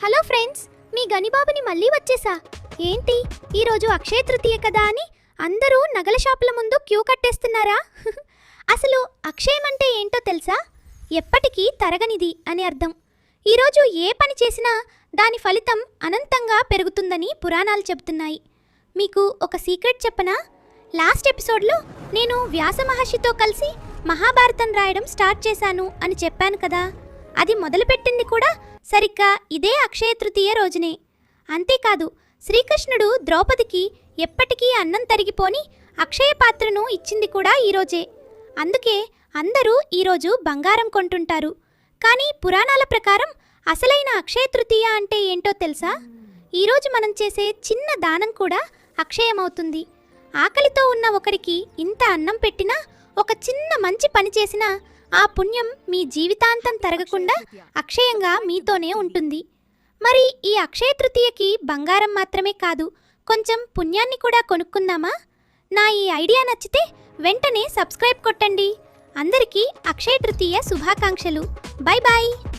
Hello friends, మీ గనిబాబుని మళ్ళీ వచ్చేసా. ఏంటి ఈరోజు అక్షయ తృతీయ కదా అని అందరూ నగల షాపుల ముందు క్యూ కట్టేస్తున్నారా? అసలు అక్షయం అంటే ఏంటో తెలుసా? ఎప్పటికీ తరగనిది అని అర్థం. ఈరోజు ఏ పని చేసినా దాని ఫలితం అనంతంగా పెరుగుతుందని పురాణాలు చెబుతున్నాయి. మీకు ఒక సీక్రెట్ చెప్పనా? లాస్ట్ ఎపిసోడ్లో నేను వ్యాస మహర్షితో కలిసి మహాభారతం రాయడం స్టార్ట్ చేశాను అని చెప్పాను కదా. అది మొదలుపెట్టింది కూడా సరిగ్గా ఇదే అక్షయ తృతీయ రోజునే. అంతేకాదు, శ్రీకృష్ణుడు ద్రౌపదికి ఎప్పటికీ అన్నం తరిగిపోని అక్షయ పాత్రను ఇచ్చింది కూడా ఈరోజే. అందుకే అందరూ ఈరోజు బంగారం కొంటుంటారు. కానీ పురాణాల ప్రకారం అసలైన అక్షయ తృతీయ అంటే ఏంటో తెలుసా? ఈరోజు మనం చేసే చిన్న దానం కూడా అక్షయమవుతుంది. ఆకలితో ఉన్న ఒకరికి ఇంత అన్నం పెట్టినా, ఒక చిన్న మంచి పని చేసినా ఆ పుణ్యం మీ జీవితాంతం తరగకుండా అక్షయంగా మీతోనే ఉంటుంది. మరి ఈ అక్షయ తృతీయకి బంగారం మాత్రమే కాదు, కొంచెం పుణ్యాన్ని కూడా కొనుక్కుందామా? నా ఈ ఐడియా నచ్చితే వెంటనే సబ్స్క్రైబ్ కొట్టండి. అందరికీ అక్షయ తృతీయ శుభాకాంక్షలు. Bye bye.